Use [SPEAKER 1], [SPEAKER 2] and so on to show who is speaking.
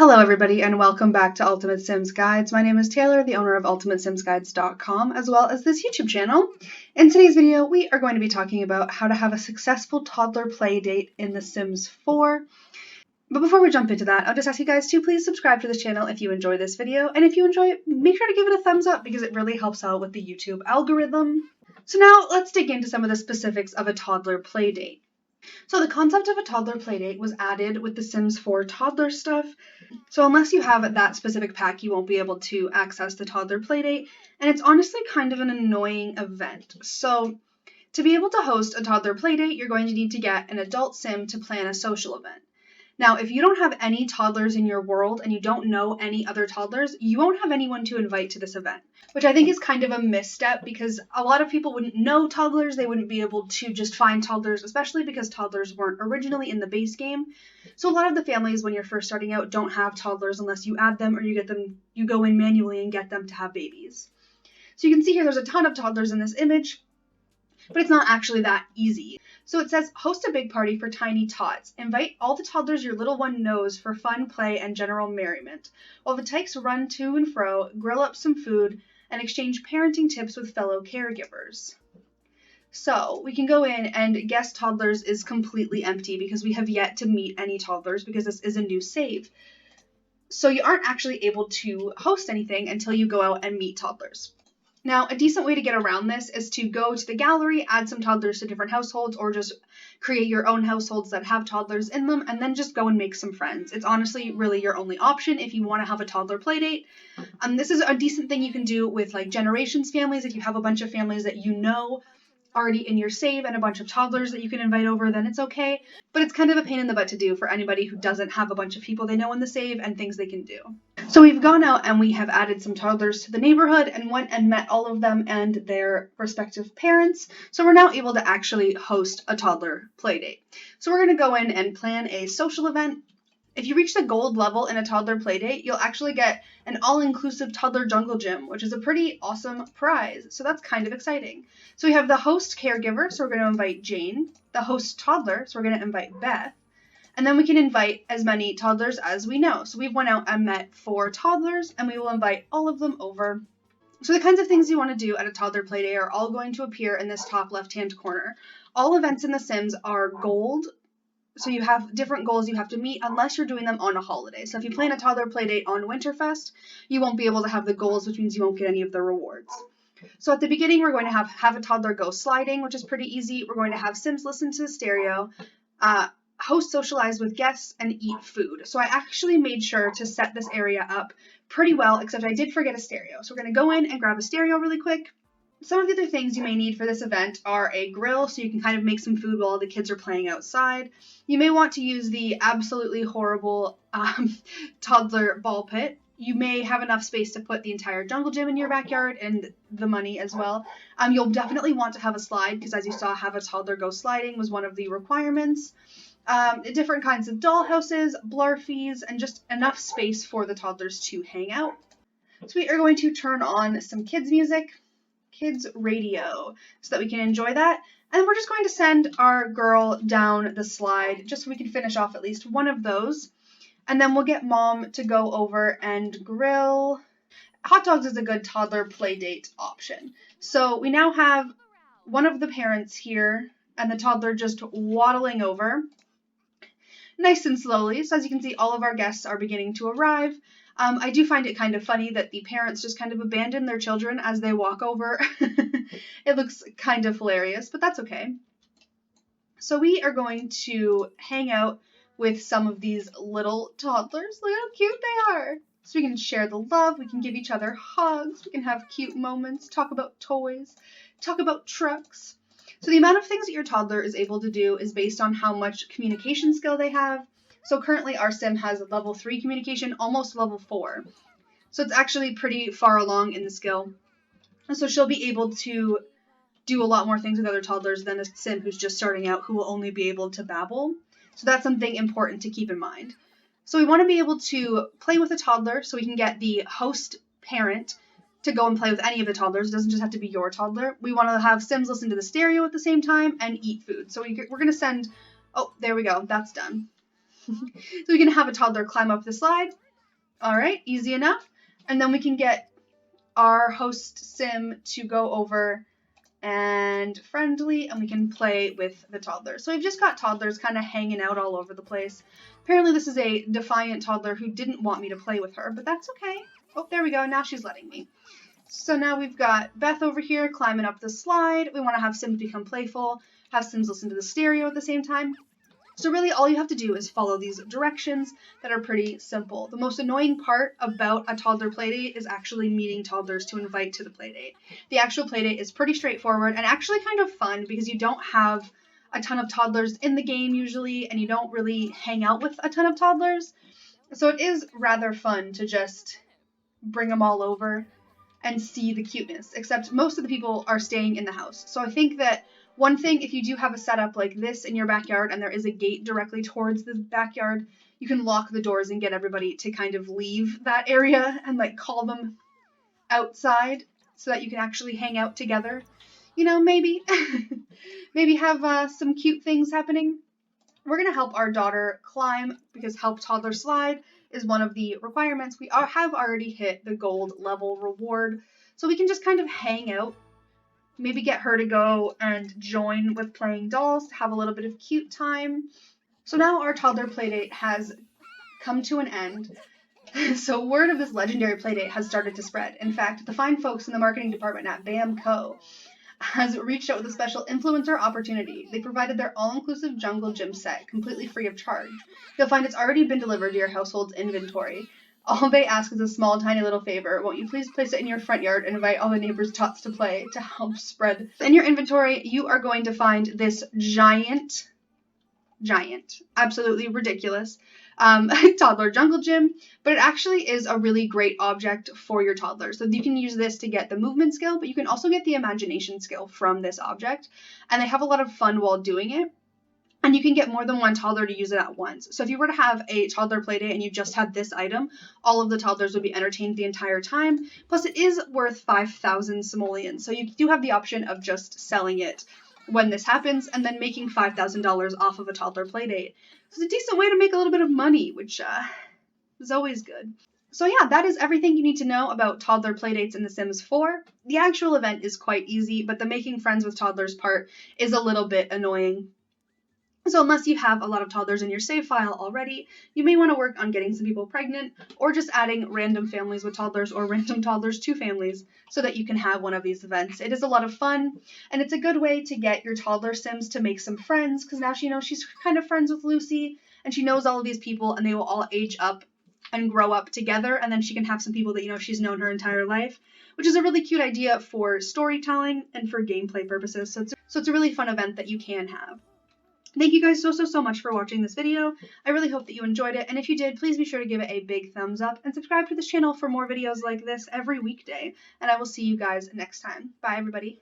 [SPEAKER 1] Hello everybody and welcome back to Ultimate Sims Guides. My name is Taylor, the owner of UltimateSimsGuides.com, as well as this YouTube channel. In today's video, we are going to be talking about how to have a successful toddler play date in The Sims 4. But before we jump into that, I'll just ask you guys to please subscribe to this channel if you enjoy this video, and if you enjoy it, make sure to give it a thumbs up because it really helps out with the YouTube algorithm. So now let's dig into some of the specifics of a toddler play date. So the concept of a toddler playdate was added with The Sims 4 toddler stuff. So unless you have that specific pack, you won't be able to access the toddler playdate. And it's honestly kind of an annoying event. So to be able to host a toddler playdate, you're going to need to get an adult sim to plan a social event. Now, if you don't have any toddlers in your world and you don't know any other toddlers, you won't have anyone to invite to this event, which I think is kind of a misstep because a lot of people wouldn't know toddlers. They wouldn't be able to just find toddlers, especially because toddlers weren't originally in the base game. So a lot of the families, when you're first starting out, don't have toddlers unless you add them or you go in manually and get them to have babies. So you can see here there's a ton of toddlers in this image, but it's not actually that easy. So it says, host a big party for tiny tots. Invite all the toddlers your little one knows for fun, play, and general merriment. While the tykes run to and fro, grill up some food, and exchange parenting tips with fellow caregivers. So we can go in and guess toddlers is completely empty because we have yet to meet any toddlers because this is a new save. So you aren't actually able to host anything until you go out and meet toddlers. Now, a decent way to get around this is to go to the gallery, add some toddlers to different households, or just create your own households that have toddlers in them, and then just go and make some friends. It's honestly really your only option if you want to have a toddler playdate. This is a decent thing you can do with like generations families. If you have a bunch of families that you know already in your save and a bunch of toddlers that you can invite over, then it's okay. But it's kind of a pain in the butt to do for anybody who doesn't have a bunch of people they know in the save and things they can do. So we've gone out and we have added some toddlers to the neighborhood and went and met all of them and their respective parents. So we're now able to actually host a toddler playdate. So we're going to go in and plan a social event. If you reach the gold level in a toddler playdate, you'll actually get an all-inclusive toddler jungle gym, which is a pretty awesome prize. So that's kind of exciting. So we have the host caregiver, so we're going to invite Jane. The host toddler, so we're going to invite Beth. And then we can invite as many toddlers as we know. So we've went out and met 4 toddlers, and we will invite all of them over. So the kinds of things you want to do at a toddler playdate are all going to appear in this top left-hand corner. All events in The Sims are gold. So you have different goals you have to meet unless you're doing them on a holiday. So if you plan a toddler playdate on Winterfest, you won't be able to have the goals, which means you won't get any of the rewards. So at the beginning, we're going to have a toddler go sliding, which is pretty easy. We're going to have Sims listen to the stereo, host socialize with guests, and eat food. So I actually made sure to set this area up pretty well, except I did forget a stereo. So we're going to go in and grab a stereo really quick. Some of the other things you may need for this event are a grill, so you can kind of make some food while the kids are playing outside. You may want to use the absolutely horrible toddler ball pit. You may have enough space to put the entire jungle gym in your backyard and the money as well. You'll definitely want to have a slide because, as you saw, have a toddler go sliding was one of the requirements. Different kinds of doll houses, blarfies, and just enough space for the toddlers to hang out. So we are going to turn on some kids music. Kids radio so that we can enjoy that, and we're just going to send our girl down the slide just so we can finish off at least one of those, and then we'll get mom to go over and grill. Hot dogs is a good toddler play date option. So we now have one of the parents here and the toddler just waddling over nice and slowly. So as you can see, all of our guests are beginning to arrive. I do find it kind of funny that the parents just kind of abandon their children as they walk over. It looks kind of hilarious, but that's okay. So we are going to hang out with some of these little toddlers. Look how cute they are. So we can share the love, we can give each other hugs, we can have cute moments, talk about toys, talk about trucks. So the amount of things that your toddler is able to do is based on how much communication skill they have. So currently our sim has a level 3 communication, almost level 4. So it's actually pretty far along in the skill. And so she'll be able to do a lot more things with other toddlers than a sim who's just starting out who will only be able to babble. So that's something important to keep in mind. So we want to be able to play with a toddler so we can get the host parent to go and play with any of the toddlers. It doesn't just have to be your toddler. We want to have Sims listen to the stereo at the same time and eat food. So we're going to send, oh, there we go, that's done. So we can have a toddler climb up the slide, All right, easy enough. And then we can get our host sim to go over and friendly, and we can play with the toddlers. So we've just got toddlers kind of hanging out all over the place. Apparently this is a defiant toddler who didn't want me to play with her, but that's okay. Oh, there we go. Now she's letting me. So now we've got Beth over here climbing up the slide. We want to have Sims become playful, have Sims listen to the stereo at the same time. So really all you have to do is follow these directions that are pretty simple. The most annoying part about a toddler playdate is actually meeting toddlers to invite to the playdate. The actual playdate is pretty straightforward and actually kind of fun because you don't have a ton of toddlers in the game usually, and you don't really hang out with a ton of toddlers. So it is rather fun to just bring them all over and see the cuteness, except most of the people are staying in the house. So I think that one thing, if you do have a setup like this in your backyard and there is a gate directly towards the backyard, you can lock the doors and get everybody to kind of leave that area and like call them outside so that you can actually hang out together. You know, maybe maybe have some cute things happening. We're going to help our daughter climb because help toddler slide is one of the requirements. We have already hit the gold level reward, so we can just kind of hang out, maybe get her to go and join with playing dolls to have a little bit of cute time. So now our toddler playdate has come to an end. So word of this legendary playdate has started to spread. In fact, the fine folks in the marketing department at BAMCO has reached out with a special influencer opportunity. They provided their all-inclusive jungle gym set completely free of charge. You'll find it's already been delivered to your household's inventory. All they ask is a small, tiny little favor. Won't you please place it in your front yard and invite all the neighbors' tots to play to help spread? In your inventory, you are going to find this giant, absolutely ridiculous toddler jungle gym, but it actually is a really great object for your toddler. So you can use this to get the movement skill, but you can also get the imagination skill from this object, and they have a lot of fun while doing it. And you can get more than one toddler to use it at once. So if you were to have a toddler playdate and you just had this item, all of the toddlers would be entertained the entire time. Plus, it is worth 5,000 simoleons, so you do have the option of just selling it when this happens and then making $5,000 off of a toddler playdate. So it's a decent way to make a little bit of money, which is always good. So yeah, that is everything you need to know about toddler playdates in The Sims 4. The actual event is quite easy, but the making friends with toddlers part is a little bit annoying. So unless you have a lot of toddlers in your save file already, you may want to work on getting some people pregnant or just adding random families with toddlers or random toddlers to families so that you can have one of these events. It is a lot of fun, and it's a good way to get your toddler Sims to make some friends because now she knows she's kind of friends with Lucy and she knows all of these people and they will all age up and grow up together, and then she can have some people that she's known her entire life, which is a really cute idea for storytelling and for gameplay purposes. So it's a really fun event that you can have. Thank you guys so much for watching this video. I really hope that you enjoyed it, and if you did, please be sure to give it a big thumbs up and subscribe to this channel for more videos like this every weekday, and I will see you guys next time. Bye, everybody.